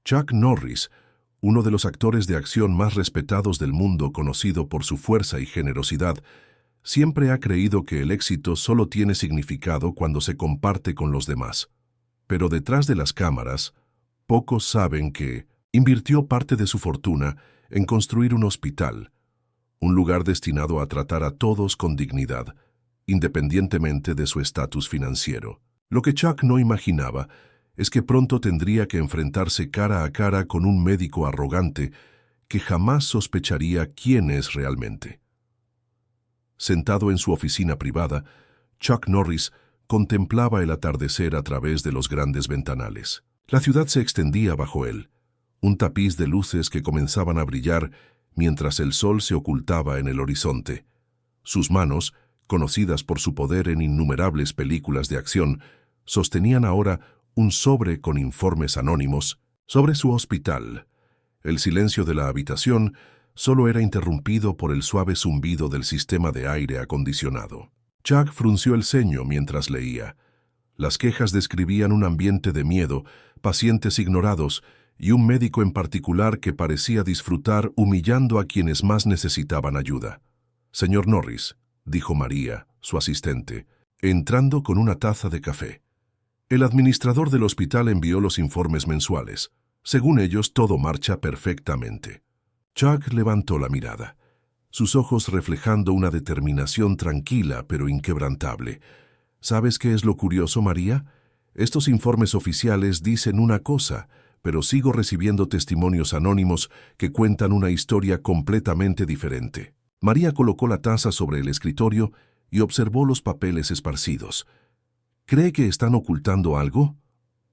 Chuck Norris, uno de los actores de acción más respetados del mundo, conocido por su fuerza y generosidad, siempre ha creído que el éxito solo tiene significado cuando se comparte con los demás. Pero detrás de las cámaras, pocos saben que invirtió parte de su fortuna en construir un hospital, un lugar destinado a tratar a todos con dignidad, independientemente de su estatus financiero. Lo que Chuck no imaginaba es que pronto tendría que enfrentarse cara a cara con un médico arrogante que jamás sospecharía quién es realmente. Sentado en su oficina privada, Chuck Norris contemplaba el atardecer a través de los grandes ventanales. La ciudad se extendía bajo él, un tapiz de luces que comenzaban a brillar mientras el sol se ocultaba en el horizonte. Sus manos, conocidas por su poder en innumerables películas de acción, sostenían ahora un sobre con informes anónimos sobre su hospital. El silencio de la habitación solo era interrumpido por el suave zumbido del sistema de aire acondicionado. Chuck frunció el ceño mientras leía. Las quejas describían un ambiente de miedo, pacientes ignorados y un médico en particular que parecía disfrutar humillando a quienes más necesitaban ayuda. «Señor Norris», dijo María, su asistente, entrando con una taza de café. El administrador del hospital envió los informes mensuales. Según ellos, todo marcha perfectamente. Chuck levantó la mirada, sus ojos reflejando una determinación tranquila pero inquebrantable. ¿Sabes qué es lo curioso, María? Estos informes oficiales dicen una cosa, pero sigo recibiendo testimonios anónimos que cuentan una historia completamente diferente. María colocó la taza sobre el escritorio y observó los papeles esparcidos. ¿Cree que están ocultando algo?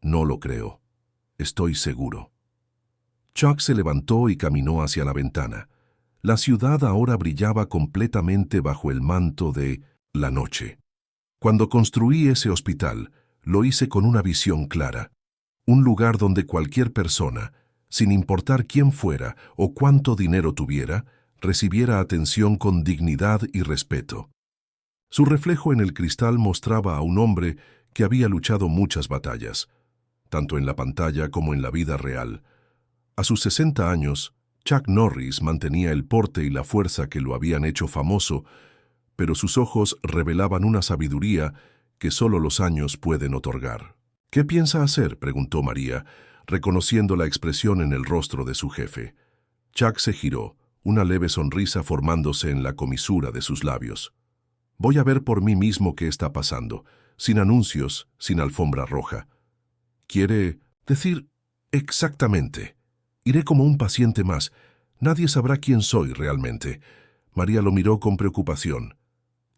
No lo creo. Estoy seguro. Chuck se levantó y caminó hacia la ventana. La ciudad ahora brillaba completamente bajo el manto de la noche. Cuando construí ese hospital, lo hice con una visión clara. Un lugar donde cualquier persona, sin importar quién fuera o cuánto dinero tuviera, recibiera atención con dignidad y respeto. Su reflejo en el cristal mostraba a un hombre que había luchado muchas batallas, tanto en la pantalla como en la vida real. A sus 60 años, Chuck Norris mantenía el porte y la fuerza que lo habían hecho famoso, pero sus ojos revelaban una sabiduría que solo los años pueden otorgar. «¿Qué piensa hacer?», preguntó María, reconociendo la expresión en el rostro de su jefe. Chuck se giró, una leve sonrisa formándose en la comisura de sus labios. «Voy a ver por mí mismo qué está pasando, sin anuncios, sin alfombra roja». «¿Quiere decir exactamente?» «Iré como un paciente más. Nadie sabrá quién soy realmente». María lo miró con preocupación.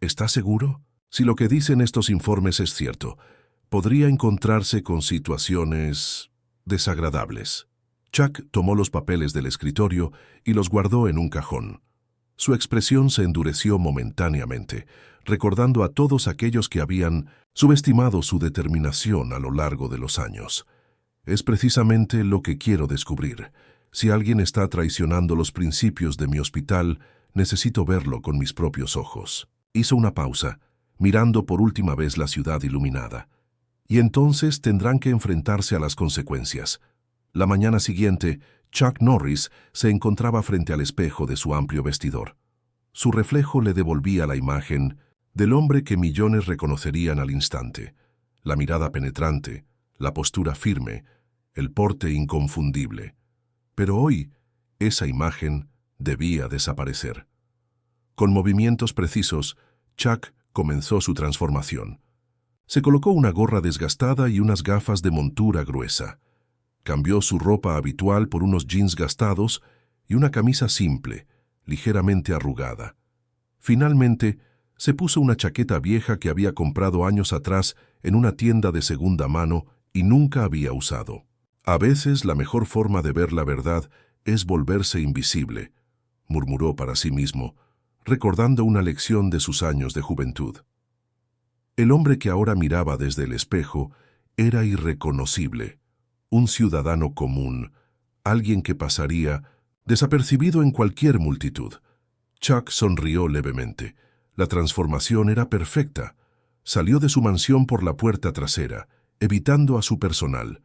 «¿Está seguro? Si lo que dicen estos informes es cierto, podría encontrarse con situaciones desagradables». Chuck tomó los papeles del escritorio y los guardó en un cajón. Su expresión se endureció momentáneamente, recordando a todos aquellos que habían subestimado su determinación a lo largo de los años. «Es precisamente lo que quiero descubrir. Si alguien está traicionando los principios de mi hospital, necesito verlo con mis propios ojos». Hizo una pausa, mirando por última vez la ciudad iluminada. «Y entonces tendrán que enfrentarse a las consecuencias». La mañana siguiente, Chuck Norris se encontraba frente al espejo de su amplio vestidor. Su reflejo le devolvía la imagen del hombre que millones reconocerían al instante. La mirada penetrante, la postura firme, el porte inconfundible. Pero hoy, esa imagen debía desaparecer. Con movimientos precisos, Chuck comenzó su transformación. Se colocó una gorra desgastada y unas gafas de montura gruesa. Cambió su ropa habitual por unos jeans gastados y una camisa simple, ligeramente arrugada. Finalmente, se puso una chaqueta vieja que había comprado años atrás en una tienda de segunda mano y nunca había usado. «A veces la mejor forma de ver la verdad es volverse invisible», murmuró para sí mismo, recordando una lección de sus años de juventud. El hombre que ahora miraba desde el espejo era irreconocible, un ciudadano común, alguien que pasaría desapercibido en cualquier multitud. Chuck sonrió levemente. La transformación era perfecta. Salió de su mansión por la puerta trasera, evitando a su personal.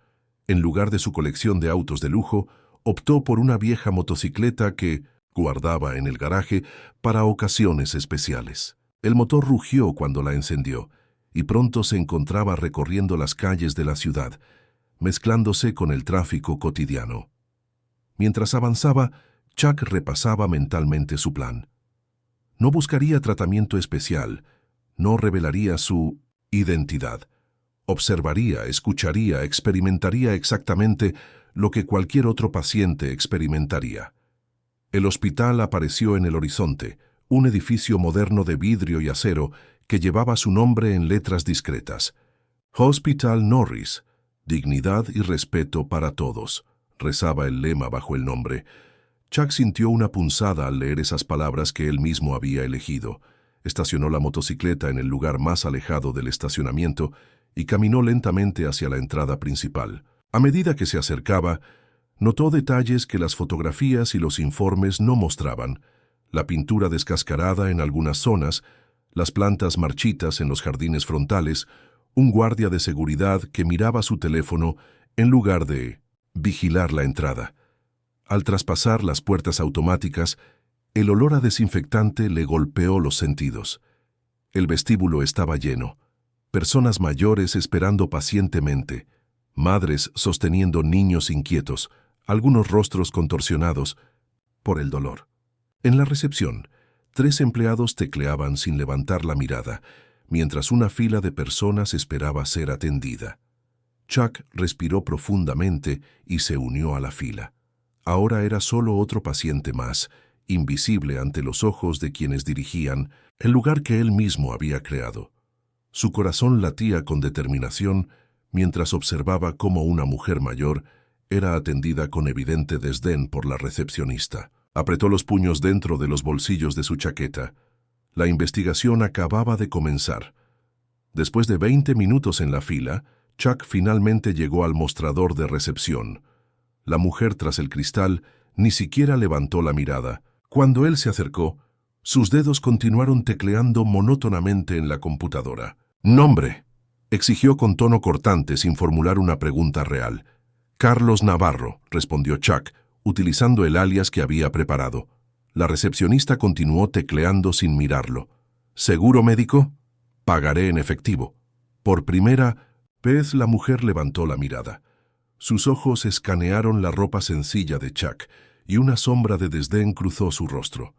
En lugar de su colección de autos de lujo, optó por una vieja motocicleta que guardaba en el garaje para ocasiones especiales. El motor rugió cuando la encendió, y pronto se encontraba recorriendo las calles de la ciudad, mezclándose con el tráfico cotidiano. Mientras avanzaba, Chuck repasaba mentalmente su plan. No buscaría tratamiento especial, no revelaría su identidad. Observaría, escucharía, experimentaría exactamente lo que cualquier otro paciente experimentaría. El hospital apareció en el horizonte, un edificio moderno de vidrio y acero que llevaba su nombre en letras discretas. Hospital Norris, dignidad y respeto para todos, rezaba el lema bajo el nombre. Chuck sintió una punzada al leer esas palabras que él mismo había elegido. Estacionó la motocicleta en el lugar más alejado del estacionamiento y caminó lentamente hacia la entrada principal. A medida que se acercaba, notó detalles que las fotografías y los informes no mostraban: la pintura descascarada en algunas zonas, las plantas marchitas en los jardines frontales, un guardia de seguridad que miraba su teléfono en lugar de vigilar la entrada. Al traspasar las puertas automáticas, el olor a desinfectante le golpeó los sentidos. El vestíbulo estaba lleno. Personas mayores esperando pacientemente, madres sosteniendo niños inquietos, algunos rostros contorsionados por el dolor. En la recepción, 3 empleados tecleaban sin levantar la mirada, mientras una fila de personas esperaba ser atendida. Chuck respiró profundamente y se unió a la fila. Ahora era solo otro paciente más, invisible ante los ojos de quienes dirigían el lugar que él mismo había creado. Su corazón latía con determinación mientras observaba cómo una mujer mayor era atendida con evidente desdén por la recepcionista. Apretó los puños dentro de los bolsillos de su chaqueta. La investigación acababa de comenzar. Después de 20 minutos en la fila, Chuck finalmente llegó al mostrador de recepción. La mujer tras el cristal ni siquiera levantó la mirada. Cuando él se acercó, sus dedos continuaron tecleando monótonamente en la computadora. «Nombre», exigió con tono cortante sin formular una pregunta real. «Carlos Navarro», respondió Chuck, utilizando el alias que había preparado. La recepcionista continuó tecleando sin mirarlo. «¿Seguro médico?» «Pagaré en efectivo». Por primera vez la mujer levantó la mirada. Sus ojos escanearon la ropa sencilla de Chuck y una sombra de desdén cruzó su rostro.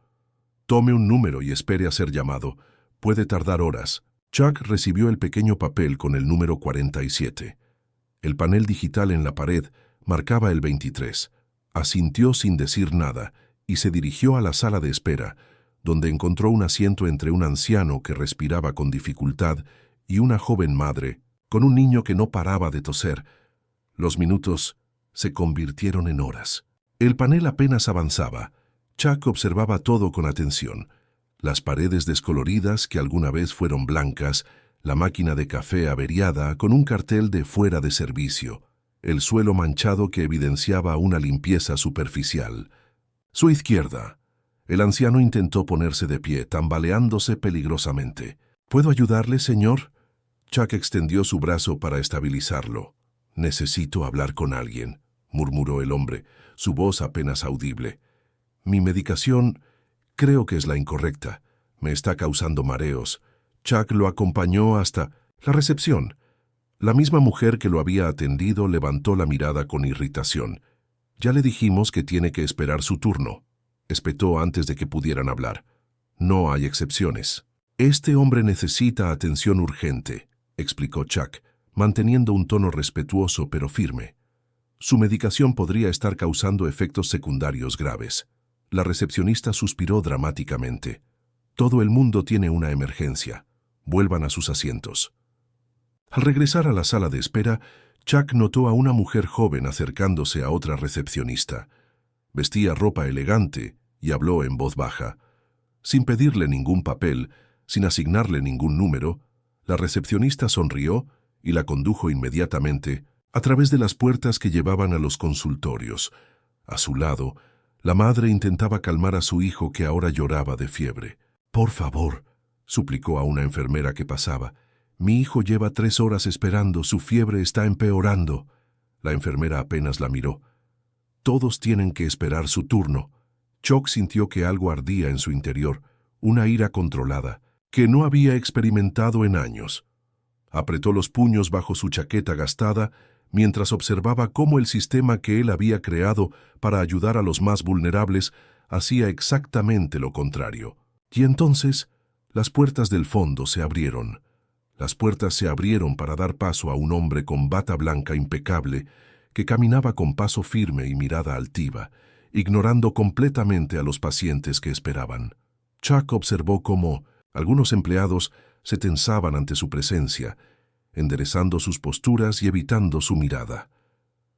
«Tome un número y espere a ser llamado. Puede tardar horas». Chuck recibió el pequeño papel con el número 47. El panel digital en la pared marcaba el 23. Asintió sin decir nada y se dirigió a la sala de espera, donde encontró un asiento entre un anciano que respiraba con dificultad y una joven madre, con un niño que no paraba de toser. Los minutos se convirtieron en horas. El panel apenas avanzaba. Chuck observaba todo con atención. Las paredes descoloridas que alguna vez fueron blancas, la máquina de café averiada con un cartel de fuera de servicio, el suelo manchado que evidenciaba una limpieza superficial. Su izquierda. El anciano intentó ponerse de pie, tambaleándose peligrosamente. «¿Puedo ayudarle, señor?» Chuck extendió su brazo para estabilizarlo. «Necesito hablar con alguien», murmuró el hombre, su voz apenas audible. «Mi medicación creo que es la incorrecta. Me está causando mareos». Chuck lo acompañó hasta la recepción. La misma mujer que lo había atendido levantó la mirada con irritación. «Ya le dijimos que tiene que esperar su turno», espetó antes de que pudieran hablar. «No hay excepciones». «Este hombre necesita atención urgente», explicó Chuck, manteniendo un tono respetuoso pero firme. «Su medicación podría estar causando efectos secundarios graves». La recepcionista suspiró dramáticamente. «Todo el mundo tiene una emergencia. Vuelvan a sus asientos». Al regresar a la sala de espera, Chuck notó a una mujer joven acercándose a otra recepcionista. Vestía ropa elegante y habló en voz baja. Sin pedirle ningún papel, sin asignarle ningún número, la recepcionista sonrió y la condujo inmediatamente a través de las puertas que llevaban a los consultorios. A su lado, la madre intentaba calmar a su hijo que ahora lloraba de fiebre. «Por favor», suplicó a una enfermera que pasaba. «Mi hijo lleva 3 horas esperando, su fiebre está empeorando». La enfermera apenas la miró. Todos tienen que esperar su turno. Chuck sintió que algo ardía en su interior, una ira controlada, que no había experimentado en años. Apretó los puños bajo su chaqueta gastada mientras observaba cómo el sistema que él había creado para ayudar a los más vulnerables hacía exactamente lo contrario. Y entonces, las puertas del fondo se abrieron. Las puertas se abrieron para dar paso a un hombre con bata blanca impecable que caminaba con paso firme y mirada altiva, ignorando completamente a los pacientes que esperaban. Chuck observó cómo algunos empleados se tensaban ante su presencia, enderezando sus posturas y evitando su mirada.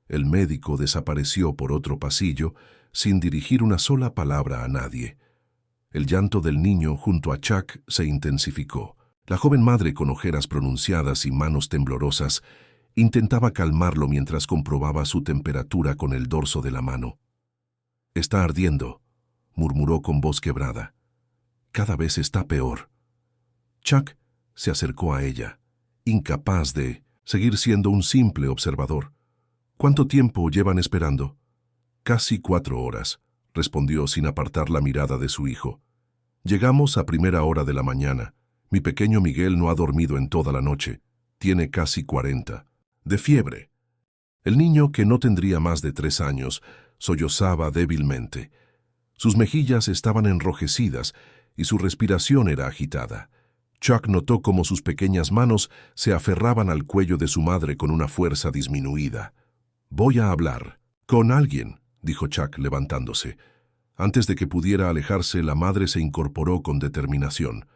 El médico desapareció por otro pasillo sin dirigir una sola palabra a nadie. El llanto del niño junto a Chuck se intensificó. La joven madre con ojeras pronunciadas y manos temblorosas intentaba calmarlo mientras comprobaba su temperatura con el dorso de la mano. «Está ardiendo», murmuró con voz quebrada. «Cada vez está peor». Chuck se acercó a ella, incapaz de seguir siendo un simple observador. «¿Cuánto tiempo llevan esperando?» «Casi 4 horas», respondió sin apartar la mirada de su hijo. «Llegamos a primera hora de la mañana. Mi pequeño Miguel no ha dormido en toda la noche. Tiene casi 40. De fiebre». El niño, que no tendría más de 3 años, sollozaba débilmente. Sus mejillas estaban enrojecidas y su respiración era agitada. Chuck notó cómo sus pequeñas manos se aferraban al cuello de su madre con una fuerza disminuida. «Voy a hablar con alguien», dijo Chuck levantándose. Antes de que pudiera alejarse, la madre se incorporó con determinación.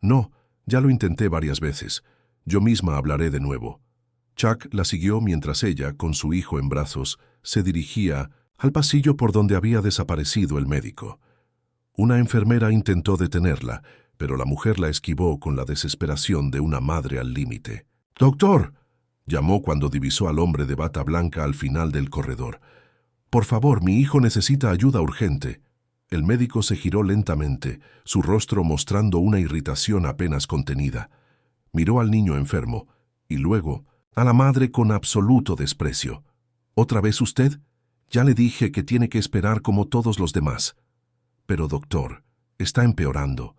«No, ya lo intenté varias veces. Yo misma hablaré de nuevo». Chuck la siguió mientras ella, con su hijo en brazos, se dirigía al pasillo por donde había desaparecido el médico. Una enfermera intentó detenerla, pero la mujer la esquivó con la desesperación de una madre al límite. «¡Doctor!», llamó cuando divisó al hombre de bata blanca al final del corredor. «Por favor, mi hijo necesita ayuda urgente». El médico se giró lentamente, su rostro mostrando una irritación apenas contenida. Miró al niño enfermo y luego a la madre con absoluto desprecio. «¿Otra vez usted? Ya le dije que tiene que esperar como todos los demás». «Pero, doctor, está empeorando.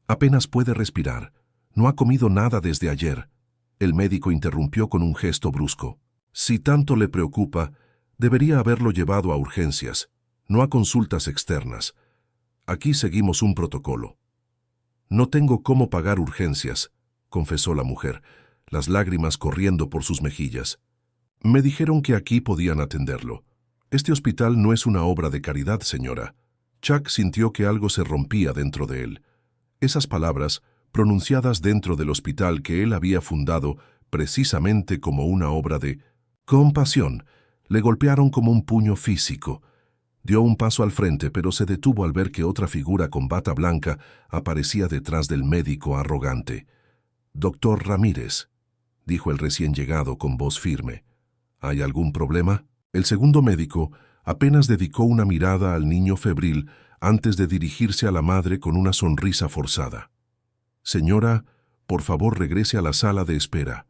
Apenas puede respirar. No ha comido nada desde ayer». El médico interrumpió con un gesto brusco. «Si tanto le preocupa, debería haberlo llevado a urgencias, no a consultas externas. Aquí seguimos un protocolo». «No tengo cómo pagar urgencias», confesó la mujer, las lágrimas corriendo por sus mejillas. «Me dijeron que aquí podían atenderlo. Este hospital no es una obra de caridad, señora». Chuck sintió que algo se rompía dentro de él. Esas palabras, pronunciadas dentro del hospital que él había fundado precisamente como una obra de compasión, le golpearon como un puño físico. Dio un paso al frente, pero se detuvo al ver que otra figura con bata blanca aparecía detrás del médico arrogante. «Doctor Ramírez», dijo el recién llegado con voz firme. «¿Hay algún problema?» El segundo médico apenas dedicó una mirada al niño febril antes de dirigirse a la madre con una sonrisa forzada. «Señora, por favor regrese a la sala de espera.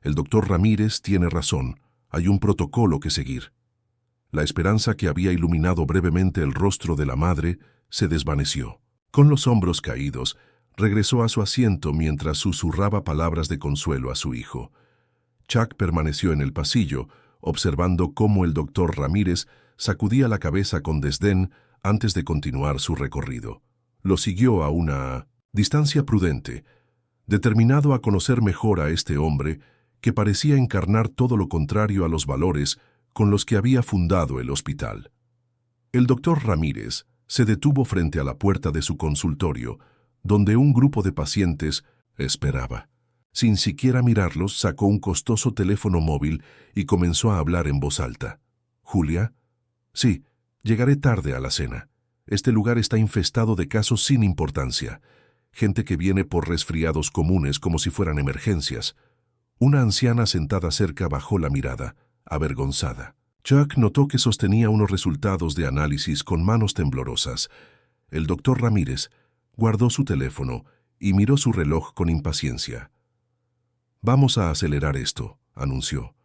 El doctor Ramírez tiene razón. Hay un protocolo que seguir». La esperanza que había iluminado brevemente el rostro de la madre se desvaneció. Con los hombros caídos, regresó a su asiento mientras susurraba palabras de consuelo a su hijo. Chuck permaneció en el pasillo, observando cómo el doctor Ramírez sacudía la cabeza con desdén antes de continuar su recorrido. Lo siguió a una distancia prudente, determinado a conocer mejor a este hombre que parecía encarnar todo lo contrario a los valores con los que había fundado el hospital. El doctor Ramírez se detuvo frente a la puerta de su consultorio, donde un grupo de pacientes esperaba. Sin siquiera mirarlos, sacó un costoso teléfono móvil y comenzó a hablar en voz alta. «¿Julia?» «Sí, llegaré tarde a la cena. Este lugar está infestado de casos sin importancia. Gente que viene por resfriados comunes como si fueran emergencias». Una anciana sentada cerca bajó la mirada, avergonzada. Chuck notó que sostenía unos resultados de análisis con manos temblorosas. El doctor Ramírez guardó su teléfono y miró su reloj con impaciencia. «Vamos a acelerar esto», anunció.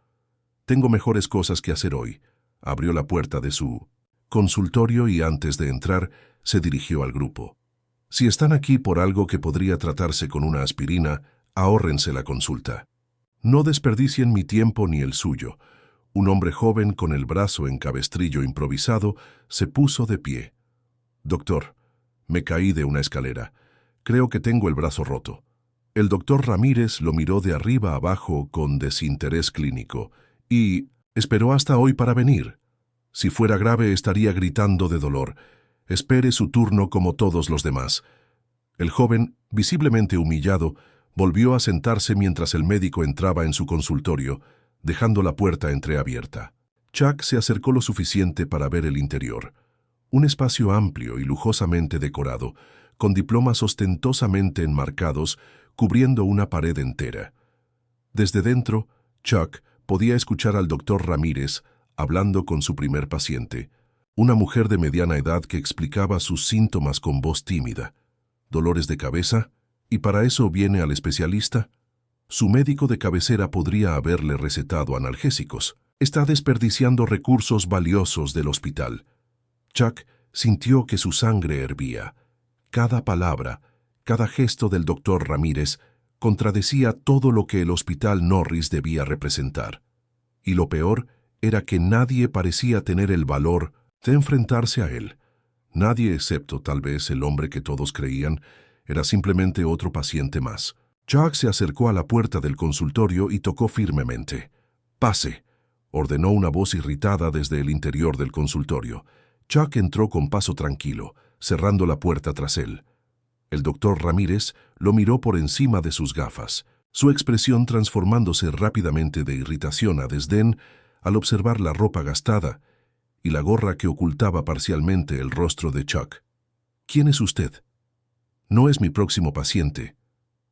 Tengo mejores cosas que hacer hoy. Abrió la puerta de su consultorio y antes de entrar, se dirigió al grupo. Si están aquí por algo que podría tratarse con una aspirina, ahórrense la consulta. No desperdicien mi tiempo ni el suyo. Un hombre joven con el brazo en cabestrillo improvisado se puso de pie. Doctor, me caí de una escalera. Creo que tengo el brazo roto. El doctor Ramírez lo miró de arriba abajo con desinterés clínico y esperó hasta hoy para venir. Si fuera grave estaría gritando de dolor. Espere su turno como todos los demás. El joven, visiblemente humillado, volvió a sentarse mientras el médico entraba en su consultorio, dejando la puerta entreabierta. Chuck se acercó lo suficiente para ver el interior. Un espacio amplio y lujosamente decorado, con diplomas ostentosamente enmarcados, cubriendo una pared entera. Desde dentro, Chuck podía escuchar al doctor Ramírez hablando con su primer paciente, una mujer de mediana edad que explicaba sus síntomas con voz tímida. ¿Dolores de cabeza? ¿Y para eso viene al especialista? Su médico de cabecera podría haberle recetado analgésicos. Está desperdiciando recursos valiosos del hospital. Chuck sintió que su sangre hervía. Cada palabra, cada gesto del doctor Ramírez contradecía todo lo que el Hospital Norris debía representar. Y lo peor era que nadie parecía tener el valor de enfrentarse a él. Nadie, excepto tal vez el hombre que todos creían, era simplemente otro paciente más. Chuck se acercó a la puerta del consultorio y tocó firmemente. «Pase», ordenó una voz irritada desde el interior del consultorio. Chuck entró con paso tranquilo, cerrando la puerta tras él. El doctor Ramírez lo miró por encima de sus gafas, su expresión transformándose rápidamente de irritación a desdén al observar la ropa gastada y la gorra que ocultaba parcialmente el rostro de Chuck. «¿Quién es usted?» «No es mi próximo paciente»,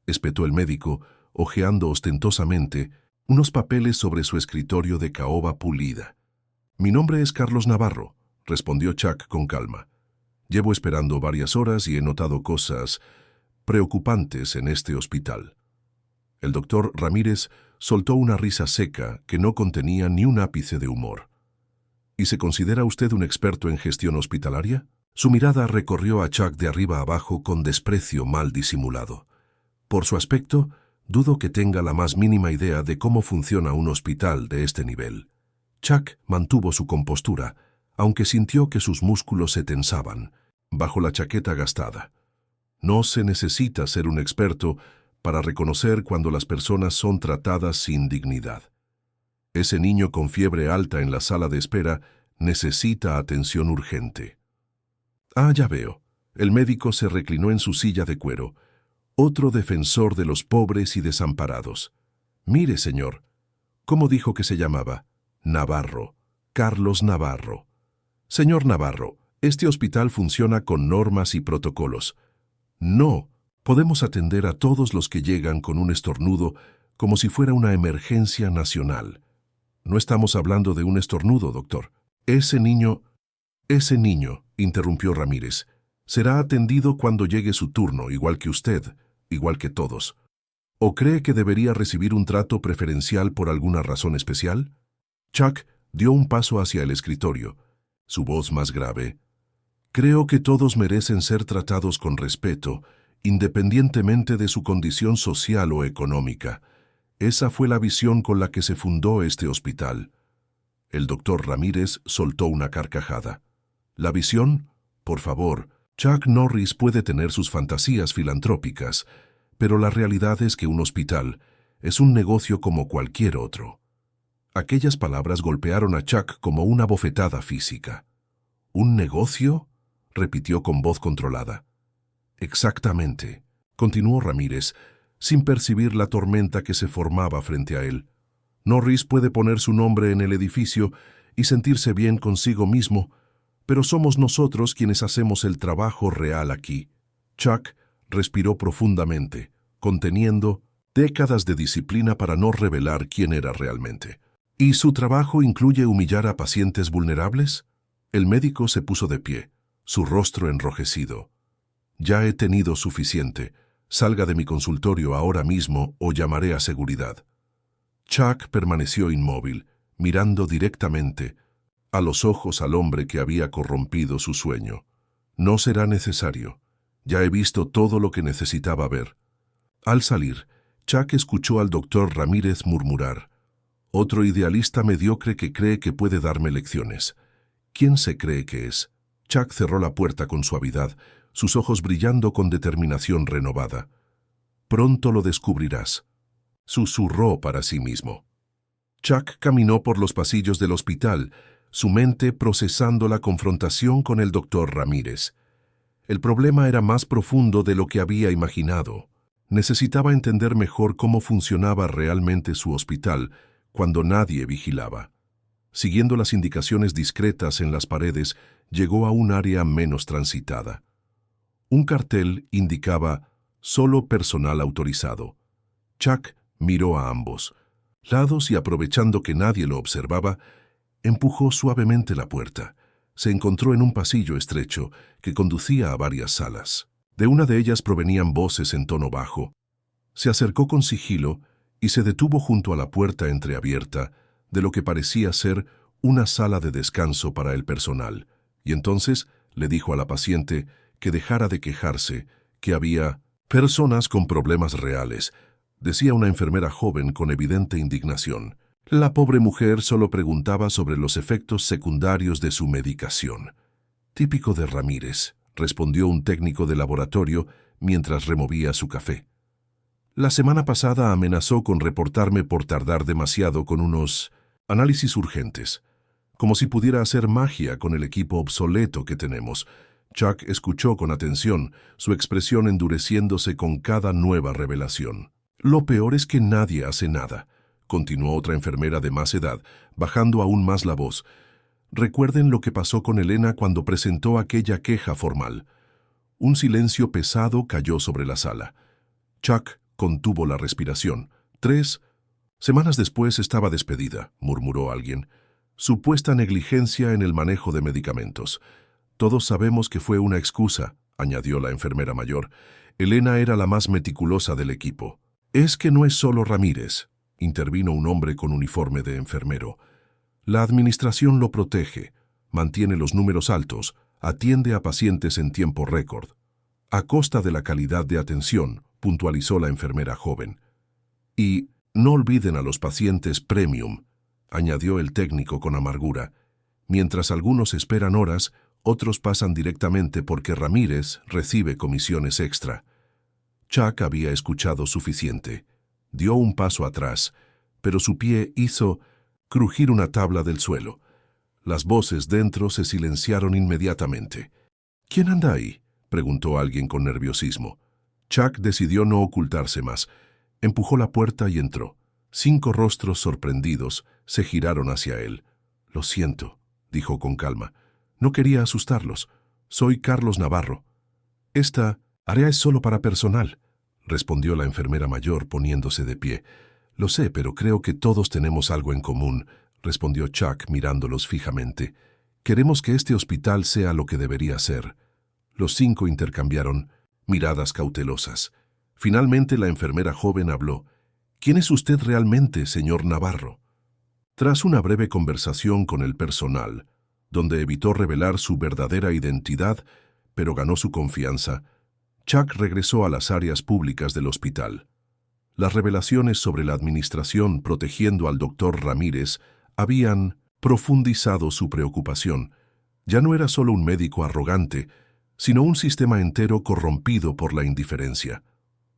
espetó el médico, hojeando ostentosamente unos papeles sobre su escritorio de caoba pulida. «Mi nombre es Carlos Navarro», respondió Chuck con calma. «Llevo esperando varias horas y he notado cosas preocupantes en este hospital». El doctor Ramírez soltó una risa seca que no contenía ni un ápice de humor. «¿Y se considera usted un experto en gestión hospitalaria?» Su mirada recorrió a Chuck de arriba abajo con desprecio mal disimulado. «Por su aspecto, dudo que tenga la más mínima idea de cómo funciona un hospital de este nivel». Chuck mantuvo su compostura, aunque sintió que sus músculos se tensaban bajo la chaqueta gastada. No se necesita ser un experto para reconocer cuando las personas son tratadas sin dignidad. Ese niño con fiebre alta en la sala de espera necesita atención urgente. «Ah, ya veo». El médico se reclinó en su silla de cuero, otro defensor de los pobres y desamparados. «Mire, señor, ¿cómo dijo que se llamaba?» «Navarro, Carlos Navarro». «Señor Navarro, este hospital funciona con normas y protocolos. No podemos atender a todos los que llegan con un estornudo como si fuera una emergencia nacional». «No estamos hablando de un estornudo, doctor. Ese niño», interrumpió Ramírez, «será atendido cuando llegue su turno, igual que usted, igual que todos. ¿O cree que debería recibir un trato preferencial por alguna razón especial?» Chuck dio un paso hacia el escritorio, su voz más grave. «Creo que todos merecen ser tratados con respeto, independientemente de su condición social o económica. Esa fue la visión con la que se fundó este hospital». El doctor Ramírez soltó una carcajada. «¿La visión? Por favor, Chuck Norris puede tener sus fantasías filantrópicas, pero la realidad es que un hospital es un negocio como cualquier otro». Aquellas palabras golpearon a Chuck como una bofetada física. «¿Un negocio?», repitió con voz controlada. «Exactamente», continuó Ramírez, sin percibir la tormenta que se formaba frente a él. «Norris puede poner su nombre en el edificio y sentirse bien consigo mismo, pero somos nosotros quienes hacemos el trabajo real aquí». Chuck respiró profundamente, conteniendo décadas de disciplina para no revelar quién era realmente. «¿Y su trabajo incluye humillar a pacientes vulnerables?» El médico se puso de pie, su rostro enrojecido. «Ya he tenido suficiente. Salga de mi consultorio ahora mismo o llamaré a seguridad». Chuck permaneció inmóvil, mirando directamente a los ojos al hombre que había corrompido su sueño. No será necesario. Ya he visto todo lo que necesitaba ver. Al salir, Chuck escuchó al doctor Ramírez murmurar: «Otro idealista mediocre que cree que puede darme lecciones. ¿Quién se cree que es?». Chuck cerró la puerta con suavidad, sus ojos brillando con determinación renovada. «Pronto lo descubrirás», susurró para sí mismo. Chuck caminó por los pasillos del hospital, su mente procesando la confrontación con el doctor Ramírez. El problema era más profundo de lo que había imaginado. Necesitaba entender mejor cómo funcionaba realmente su hospital cuando nadie vigilaba. Siguiendo las indicaciones discretas en las paredes, llegó a un área menos transitada. Un cartel indicaba «Solo personal autorizado». Chuck miró a ambos lados y, aprovechando que nadie lo observaba, empujó suavemente la puerta. Se encontró en un pasillo estrecho que conducía a varias salas. De una de ellas provenían voces en tono bajo. Se acercó con sigilo y se detuvo junto a la puerta entreabierta de lo que parecía ser una sala de descanso para el personal, y entonces le dijo a la paciente que dejara de quejarse, que había personas con problemas reales, decía una enfermera joven con evidente indignación. La pobre mujer solo preguntaba sobre los efectos secundarios de su medicación. «Típico de Ramírez», respondió un técnico de laboratorio mientras removía su café. «La semana pasada amenazó con reportarme por tardar demasiado con unos análisis urgentes. Como si pudiera hacer magia con el equipo obsoleto que tenemos». Chuck escuchó con atención, su expresión endureciéndose con cada nueva revelación. «Lo peor es que nadie hace nada», continuó otra enfermera de más edad, bajando aún más la voz. «Recuerden lo que pasó con Elena cuando presentó aquella queja formal». Un silencio pesado cayó sobre la sala. Chuck contuvo la respiración. 3 semanas después estaba despedida, murmuró alguien. «Supuesta negligencia en el manejo de medicamentos». «Todos sabemos que fue una excusa», añadió la enfermera mayor. «Elena era la más meticulosa del equipo». «Es que no es solo Ramírez», intervino un hombre con uniforme de enfermero. «La administración lo protege, mantiene los números altos, atiende a pacientes en tiempo récord. A costa de la calidad de atención», puntualizó la enfermera joven. «Y no olviden a los pacientes premium», añadió el técnico con amargura. «Mientras algunos esperan horas, otros pasan directamente porque Ramírez recibe comisiones extra». Chuck había escuchado suficiente. Dio un paso atrás, pero su pie hizo crujir una tabla del suelo. Las voces dentro se silenciaron inmediatamente. «¿Quién anda ahí?», preguntó alguien con nerviosismo. Chuck decidió no ocultarse más. Empujó la puerta y entró. 5 rostros sorprendidos se giraron hacia él. «Lo siento», dijo con calma. «No quería asustarlos. Soy Carlos Navarro». «Esta área es solo para personal», respondió la enfermera mayor poniéndose de pie. «Lo sé, pero creo que todos tenemos algo en común», respondió Chuck mirándolos fijamente. «Queremos que este hospital sea lo que debería ser». Los 5 intercambiaron miradas cautelosas. Finalmente la enfermera joven habló. «¿Quién es usted realmente, señor Navarro?». Tras una breve conversación con el personal, donde evitó revelar su verdadera identidad, pero ganó su confianza, Chuck regresó a las áreas públicas del hospital. Las revelaciones sobre la administración protegiendo al doctor Ramírez habían profundizado su preocupación. Ya no era solo un médico arrogante, sino un sistema entero corrompido por la indiferencia.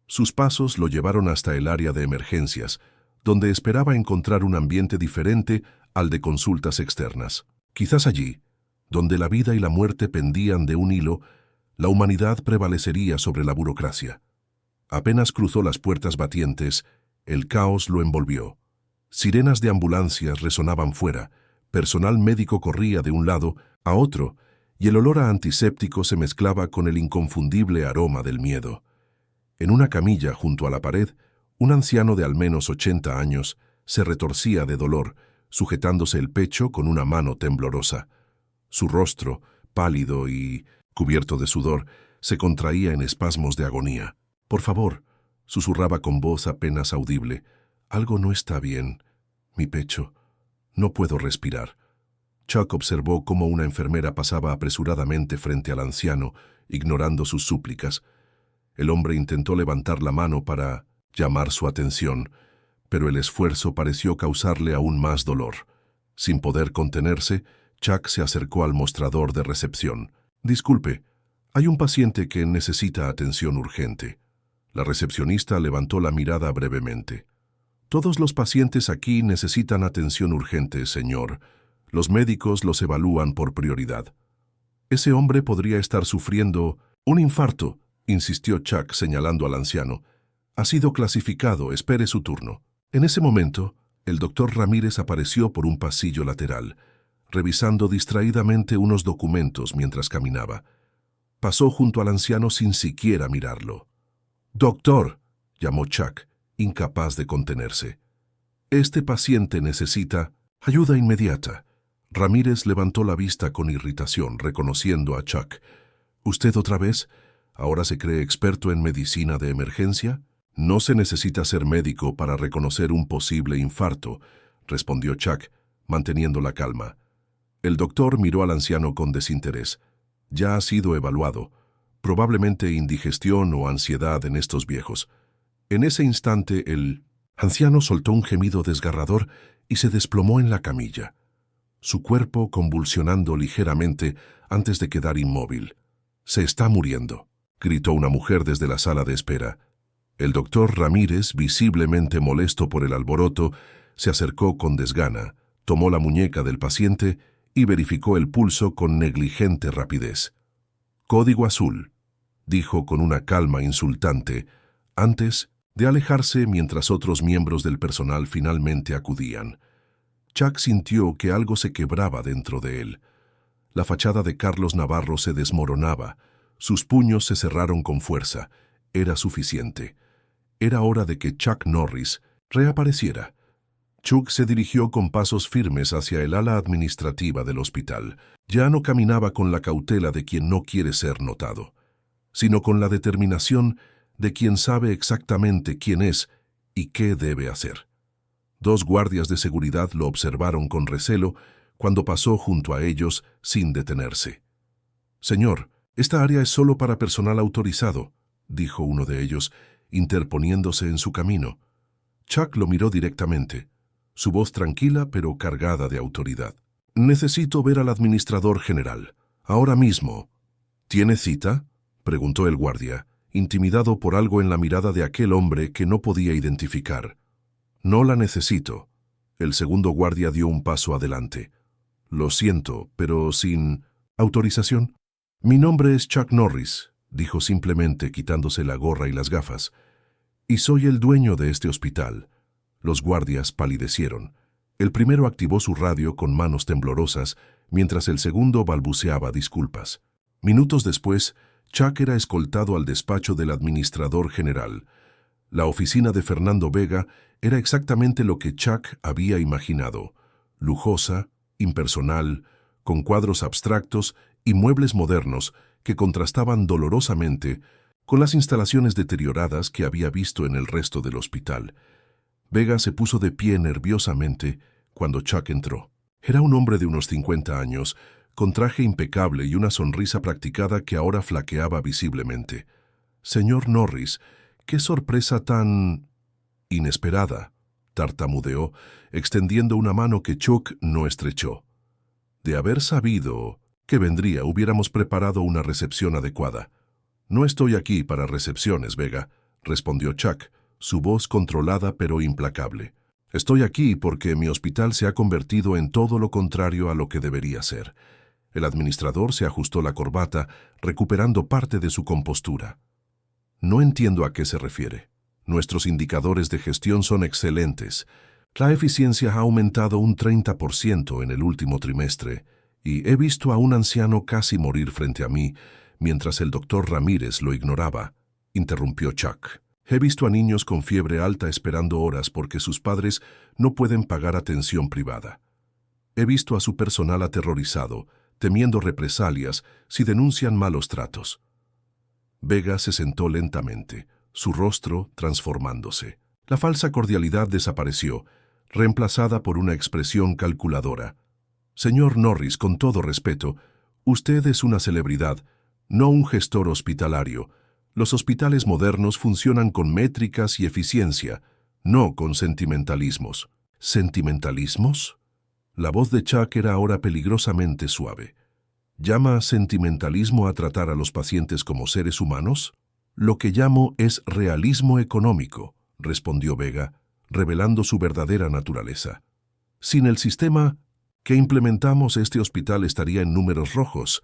Sus pasos lo llevaron hasta el área de emergencias, donde esperaba encontrar un ambiente diferente al de consultas externas. Quizás allí, donde la vida y la muerte pendían de un hilo, la humanidad prevalecería sobre la burocracia. Apenas cruzó las puertas batientes, el caos lo envolvió. Sirenas de ambulancias resonaban fuera, personal médico corría de un lado a otro, y el olor a antiséptico se mezclaba con el inconfundible aroma del miedo. En una camilla junto a la pared, un anciano de al menos 80 años se retorcía de dolor, sujetándose el pecho con una mano temblorosa. Su rostro, pálido y cubierto de sudor, se contraía en espasmos de agonía. «Por favor», susurraba con voz apenas audible, «algo no está bien. Mi pecho. No puedo respirar. Chuck observó cómo una enfermera pasaba apresuradamente frente al anciano, ignorando sus súplicas. El hombre intentó levantar la mano para llamar su atención, pero el esfuerzo pareció causarle aún más dolor. Sin poder contenerse, Chuck se acercó al mostrador de recepción. «Disculpe, hay un paciente que necesita atención urgente». La recepcionista levantó la mirada brevemente. «Todos los pacientes aquí necesitan atención urgente, señor. Los médicos los evalúan por prioridad». «Ese hombre podría estar sufriendo un infarto», insistió Chuck señalando al anciano. «Ha sido clasificado, espere su turno». En ese momento, el doctor Ramírez apareció por un pasillo lateral, revisando distraídamente unos documentos mientras caminaba. Pasó junto al anciano sin siquiera mirarlo. «Doctor», llamó Chuck, incapaz de contenerse. «Este paciente necesita ayuda inmediata». Ramírez levantó la vista con irritación, reconociendo a Chuck. «¿Usted otra vez? ¿Ahora se cree experto en medicina de emergencia?» «No se necesita ser médico para reconocer un posible infarto», respondió Chuck, manteniendo la calma. El doctor miró al anciano con desinterés. «Ya ha sido evaluado. Probablemente indigestión o ansiedad en estos viejos». En ese instante el anciano soltó un gemido desgarrador y se desplomó en la camilla, su cuerpo convulsionando ligeramente antes de quedar inmóvil. «Se está muriendo», gritó una mujer desde la sala de espera. El doctor Ramírez, visiblemente molesto por el alboroto, se acercó con desgana, tomó la muñeca del paciente y verificó el pulso con negligente rapidez. «Código azul», dijo con una calma insultante, antes de alejarse mientras otros miembros del personal finalmente acudían. Chuck sintió que algo se quebraba dentro de él. La fachada de Carlos Navarro se desmoronaba, sus puños se cerraron con fuerza. Era suficiente. Era hora de que Chuck Norris reapareciera. Chuck se dirigió con pasos firmes hacia el ala administrativa del hospital. Ya no caminaba con la cautela de quien no quiere ser notado, sino con la determinación de quien sabe exactamente quién es y qué debe hacer. 2 guardias de seguridad lo observaron con recelo cuando pasó junto a ellos sin detenerse. «Señor, esta área es solo para personal autorizado», dijo uno de ellos, interponiéndose en su camino. Chuck lo miró directamente, su voz tranquila pero cargada de autoridad. «Necesito ver al administrador general. Ahora mismo». «¿Tiene cita?», preguntó el guardia, intimidado por algo en la mirada de aquel hombre que no podía identificar. «No la necesito». El segundo guardia dio un paso adelante. «Lo siento, pero sin autorización». «Mi nombre es Chuck Norris», dijo simplemente quitándose la gorra y las gafas. «Y soy el dueño de este hospital». Los guardias palidecieron. El primero activó su radio con manos temblorosas, mientras el segundo balbuceaba disculpas. Minutos después, Chuck era escoltado al despacho del administrador general. La oficina de Fernando Vega era exactamente lo que Chuck había imaginado: lujosa, impersonal, con cuadros abstractos y muebles modernos que contrastaban dolorosamente con las instalaciones deterioradas que había visto en el resto del hospital. Vega se puso de pie nerviosamente cuando Chuck entró. Era un hombre de unos 50 años, con traje impecable y una sonrisa practicada que ahora flaqueaba visiblemente. «Señor Norris, qué sorpresa tan inesperada», tartamudeó, extendiendo una mano que Chuck no estrechó. «De haber sabido que vendría, hubiéramos preparado una recepción adecuada». «No estoy aquí para recepciones, Vega», respondió Chuck, su voz controlada pero implacable. «Estoy aquí porque mi hospital se ha convertido en todo lo contrario a lo que debería ser». El administrador se ajustó la corbata, recuperando parte de su compostura. «No entiendo a qué se refiere. Nuestros indicadores de gestión son excelentes. La eficiencia ha aumentado un 30% en el último trimestre, y he visto a un anciano casi morir frente a mí, mientras el doctor Ramírez lo ignoraba», interrumpió Chuck. «He visto a niños con fiebre alta esperando horas porque sus padres no pueden pagar atención privada. He visto a su personal aterrorizado, temiendo represalias si denuncian malos tratos». Vega se sentó lentamente, su rostro transformándose. La falsa cordialidad desapareció, reemplazada por una expresión calculadora. Señor Norris, con todo respeto, usted es una celebridad, no un gestor hospitalario. Los hospitales modernos funcionan con métricas y eficiencia, no con sentimentalismos. ¿Sentimentalismos? La voz de Chuck era ahora peligrosamente suave. ¿Llama sentimentalismo a tratar a los pacientes como seres humanos? Lo que llamo es realismo económico, respondió Vega, revelando su verdadera naturaleza. Sin el sistema que implementamos, este hospital estaría en números rojos.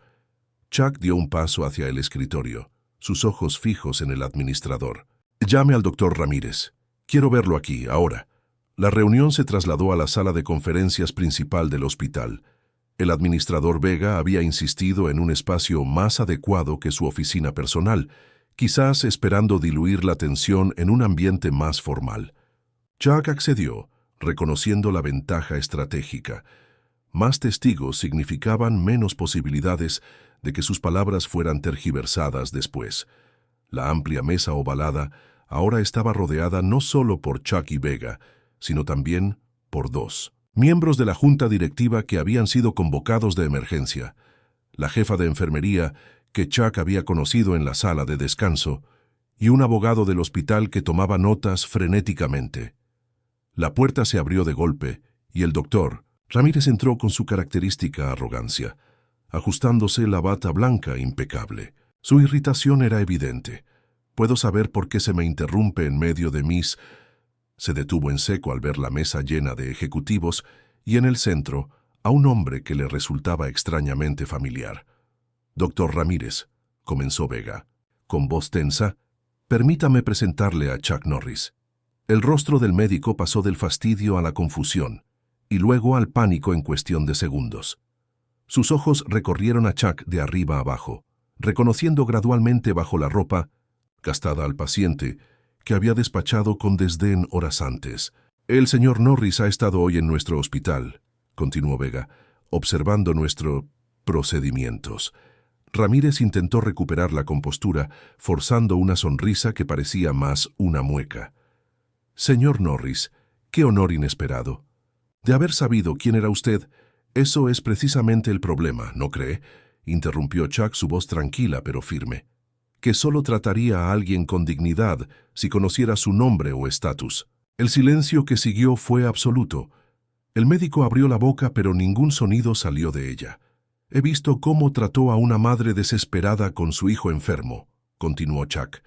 Chuck dio un paso hacia el escritorio, sus ojos fijos en el administrador. Llame al doctor Ramírez. Quiero verlo aquí, ahora. La reunión se trasladó a la sala de conferencias principal del hospital. El administrador Vega había insistido en un espacio más adecuado que su oficina personal, quizás esperando diluir la tensión en un ambiente más formal. Chuck accedió, reconociendo la ventaja estratégica. Más testigos significaban menos posibilidades de que sus palabras fueran tergiversadas después. La amplia mesa ovalada ahora estaba rodeada no solo por Chuck y Vega, sino también por dos miembros de la junta directiva que habían sido convocados de emergencia: la jefa de enfermería, que Chuck había conocido en la sala de descanso, y un abogado del hospital que tomaba notas frenéticamente. La puerta se abrió de golpe y el doctor Ramírez entró con su característica arrogancia, ajustándose la bata blanca impecable. Su irritación era evidente. «¿Puedo saber por qué se me interrumpe en medio de mis...?» Se detuvo en seco al ver la mesa llena de ejecutivos y en el centro a un hombre que le resultaba extrañamente familiar. «Doctor Ramírez», comenzó Vega, con voz tensa, «permítame presentarle a Chuck Norris». El rostro del médico pasó del fastidio a la confusión y luego al pánico en cuestión de segundos. Sus ojos recorrieron a Chuck de arriba a abajo, reconociendo gradualmente bajo la ropa gastada al paciente que había despachado con desdén horas antes. «El señor Norris ha estado hoy en nuestro hospital», continuó Vega, observando nuestros procedimientos. Ramírez intentó recuperar la compostura, forzando una sonrisa que parecía más una mueca. «Señor Norris, qué honor inesperado. De haber sabido quién era usted, eso es precisamente el problema, ¿no cree?», interrumpió Chuck, su voz tranquila pero firme. «Que solo trataría a alguien con dignidad si conociera su nombre o estatus». El silencio que siguió fue absoluto. El médico abrió la boca, pero ningún sonido salió de ella. «He visto cómo trató a una madre desesperada con su hijo enfermo», continuó Chuck.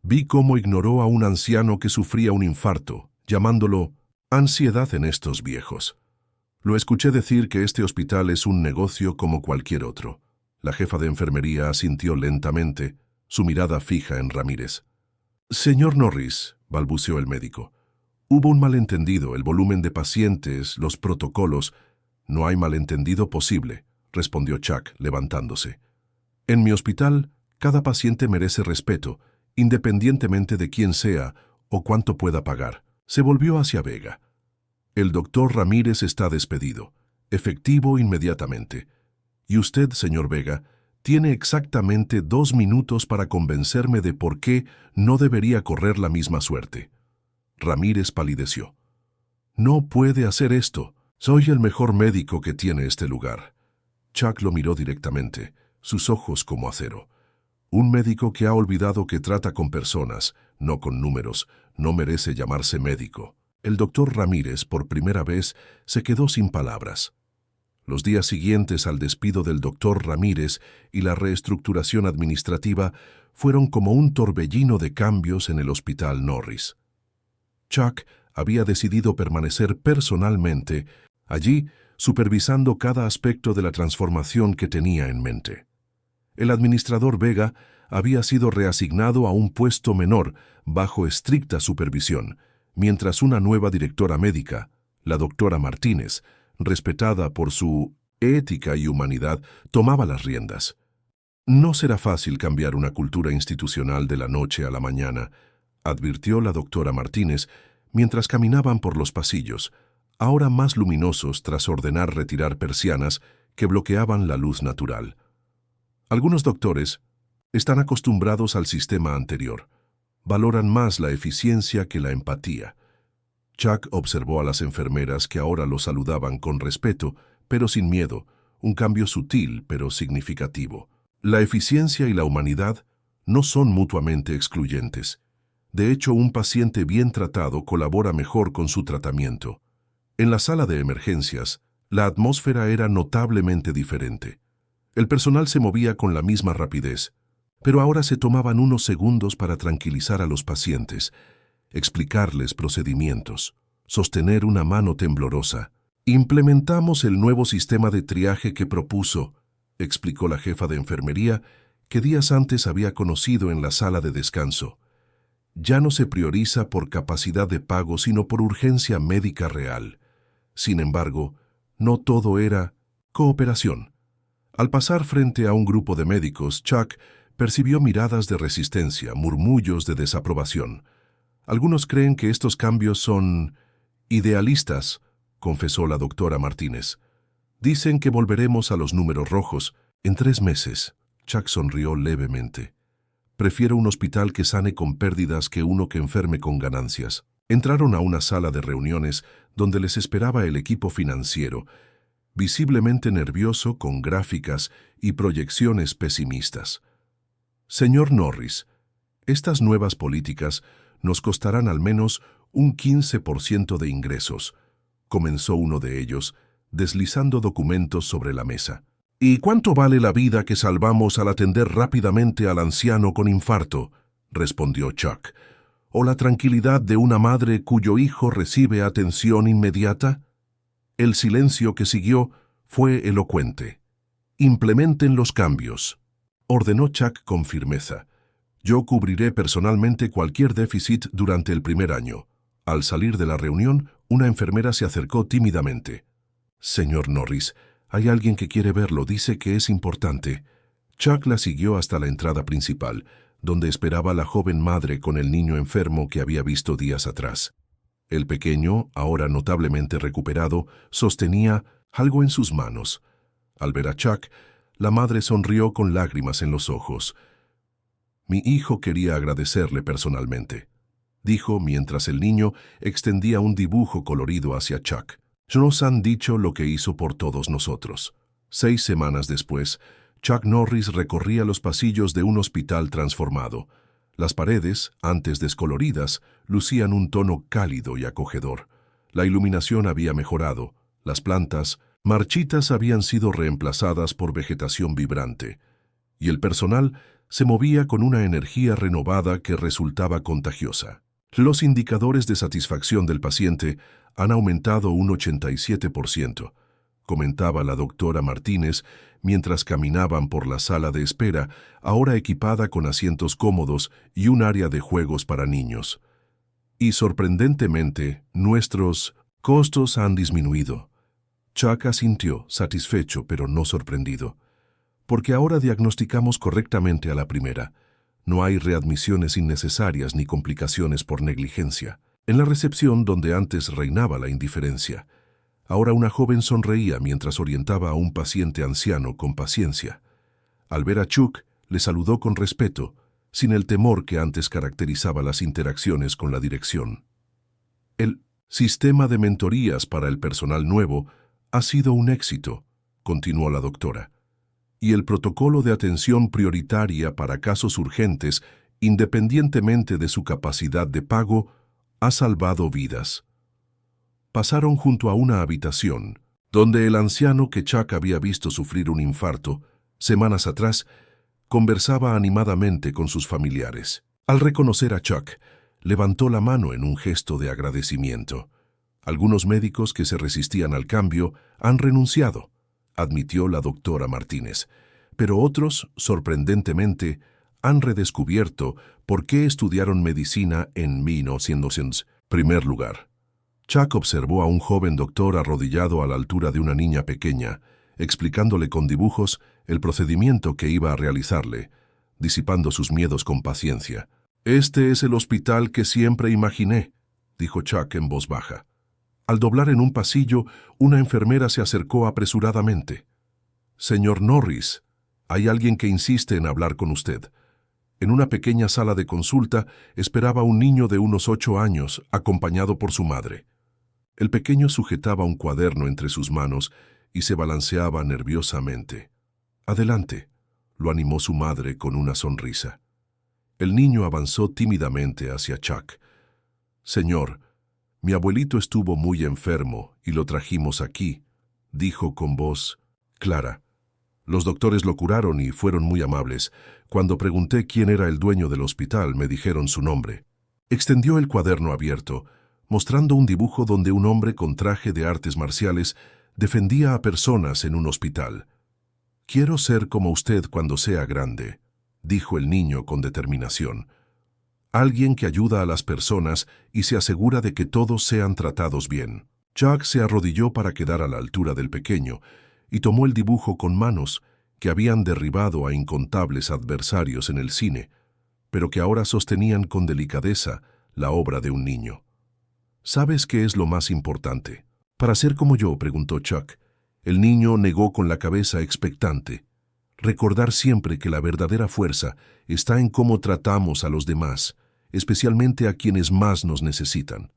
«Vi cómo ignoró a un anciano que sufría un infarto, llamándolo ansiedad en estos viejos. Lo escuché decir que este hospital es un negocio como cualquier otro». La jefa de enfermería asintió lentamente, su mirada fija en Ramírez. «Señor Norris», balbuceó el médico, «hubo un malentendido, el volumen de pacientes, los protocolos». «No hay malentendido posible», respondió Chuck, levantándose. «En mi hospital, cada paciente merece respeto, independientemente de quién sea o cuánto pueda pagar». Se volvió hacia Vega. «El doctor Ramírez está despedido, efectivo inmediatamente. Y usted, señor Vega, tiene exactamente 2 minutos para convencerme de por qué no debería correr la misma suerte». Ramírez palideció. «No puede hacer esto. Soy el mejor médico que tiene este lugar». Chuck lo miró directamente, sus ojos como acero. «Un médico que ha olvidado que trata con personas, no con números, no merece llamarse médico». El doctor Ramírez, por primera vez, se quedó sin palabras. Los días siguientes al despido del doctor Ramírez y la reestructuración administrativa fueron como un torbellino de cambios en el hospital Norris. Chuck había decidido permanecer personalmente allí, supervisando cada aspecto de la transformación que tenía en mente. El administrador Vega había sido reasignado a un puesto menor, bajo estricta supervisión, mientras una nueva directora médica, la doctora Martínez, respetada por su ética y humanidad, tomaba las riendas. «No será fácil cambiar una cultura institucional de la noche a la mañana», advirtió la doctora Martínez mientras caminaban por los pasillos, ahora más luminosos tras ordenar retirar persianas que bloqueaban la luz natural. «Algunos doctores están acostumbrados al sistema anterior. Valoran más la eficiencia que la empatía». Chuck observó a las enfermeras que ahora lo saludaban con respeto, pero sin miedo, un cambio sutil pero significativo. La eficiencia y la humanidad no son mutuamente excluyentes. De hecho, un paciente bien tratado colabora mejor con su tratamiento. En la sala de emergencias, la atmósfera era notablemente diferente. El personal se movía con la misma rapidez, pero ahora se tomaban unos segundos para tranquilizar a los pacientes, explicarles procedimientos, sostener una mano temblorosa. Implementamos el nuevo sistema de triaje que propuso, explicó la jefa de enfermería, que días antes había conocido en la sala de descanso. Ya no se prioriza por capacidad de pago, sino por urgencia médica real. Sin embargo, no todo era cooperación. Al pasar frente a un grupo de médicos, Chuck percibió miradas de resistencia, murmullos de desaprobación. Algunos creen que estos cambios son idealistas, confesó la doctora Martínez. Dicen que volveremos a los números rojos en 3 meses. Chuck sonrió levemente. Prefiero un hospital que sane con pérdidas que uno que enferme con ganancias. Entraron a una sala de reuniones donde les esperaba el equipo financiero, visiblemente nervioso con gráficas y proyecciones pesimistas. Señor Norris, estas nuevas políticas nos costarán al menos un 15% de ingresos, comenzó uno de ellos, deslizando documentos sobre la mesa. ¿Y cuánto vale la vida que salvamos al atender rápidamente al anciano con infarto?, respondió Chuck. ¿O la tranquilidad de una madre cuyo hijo recibe atención inmediata? El silencio que siguió fue elocuente. Implementen los cambios, ordenó Chuck con firmeza. Yo cubriré personalmente cualquier déficit durante el primer año. Al salir de la reunión, una enfermera se acercó tímidamente. Señor Norris, hay alguien que quiere verlo, dice que es importante. Chuck la siguió hasta la entrada principal, donde esperaba la joven madre con el niño enfermo que había visto días atrás. El pequeño, ahora notablemente recuperado, sostenía algo en sus manos. Al ver a Chuck, la madre sonrió con lágrimas en los ojos. Mi hijo quería agradecerle personalmente, dijo mientras el niño extendía un dibujo colorido hacia Chuck. Nos han dicho lo que hizo por todos nosotros. 6 semanas después, Chuck Norris recorría los pasillos de un hospital transformado. Las paredes, antes descoloridas, lucían un tono cálido y acogedor. La iluminación había mejorado. Las plantas, marchitas, habían sido reemplazadas por vegetación vibrante. Y el personal se movía con una energía renovada que resultaba contagiosa. Los indicadores de satisfacción del paciente han aumentado un 87%, comentaba la doctora Martínez mientras caminaban por la sala de espera, ahora equipada con asientos cómodos y un área de juegos para niños. Y sorprendentemente, nuestros costos han disminuido. Chuck asintió, satisfecho pero no sorprendido. Porque ahora diagnosticamos correctamente a la primera. No hay readmisiones innecesarias ni complicaciones por negligencia. En la recepción, donde antes reinaba la indiferencia, ahora una joven sonreía mientras orientaba a un paciente anciano con paciencia. Al ver a Chuck, le saludó con respeto, sin el temor que antes caracterizaba las interacciones con la dirección. El sistema de mentorías para el personal nuevo ha sido un éxito, continuó la doctora, y el protocolo de atención prioritaria para casos urgentes, independientemente de su capacidad de pago, ha salvado vidas. Pasaron junto a una habitación, donde el anciano que Chuck había visto sufrir un infarto semanas atrás conversaba animadamente con sus familiares. Al reconocer a Chuck, levantó la mano en un gesto de agradecimiento. Algunos médicos que se resistían al cambio han renunciado, admitió la doctora Martínez, pero otros, sorprendentemente, han redescubierto por qué estudiaron medicina en 1900. Primer lugar. Chuck observó a un joven doctor arrodillado a la altura de una niña pequeña, explicándole con dibujos el procedimiento que iba a realizarle, disipando sus miedos con paciencia. «Este es el hospital que siempre imaginé», dijo Chuck en voz baja. Al doblar en un pasillo, una enfermera se acercó apresuradamente. «Señor Norris, hay alguien que insiste en hablar con usted». En una pequeña sala de consulta esperaba un niño de unos 8 años, acompañado por su madre. El pequeño sujetaba un cuaderno entre sus manos y se balanceaba nerviosamente. «Adelante», lo animó su madre con una sonrisa. El niño avanzó tímidamente hacia Chuck. «Señor, mi abuelito estuvo muy enfermo y lo trajimos aquí», dijo con voz clara. «Los doctores lo curaron y fueron muy amables. Cuando pregunté quién era el dueño del hospital, me dijeron su nombre». Extendió el cuaderno abierto, mostrando un dibujo donde un hombre con traje de artes marciales defendía a personas en un hospital. «Quiero ser como usted cuando sea grande», dijo el niño con determinación. «Alguien que ayuda a las personas y se asegura de que todos sean tratados bien». Chuck se arrodilló para quedar a la altura del pequeño y tomó el dibujo con manos que habían derribado a incontables adversarios en el cine, pero que ahora sostenían con delicadeza la obra de un niño. «¿Sabes qué es lo más importante?» «Para ser como yo», preguntó Chuck. El niño negó con la cabeza expectante. «Recordar siempre que la verdadera fuerza está en cómo tratamos a los demás, especialmente a quienes más nos necesitan».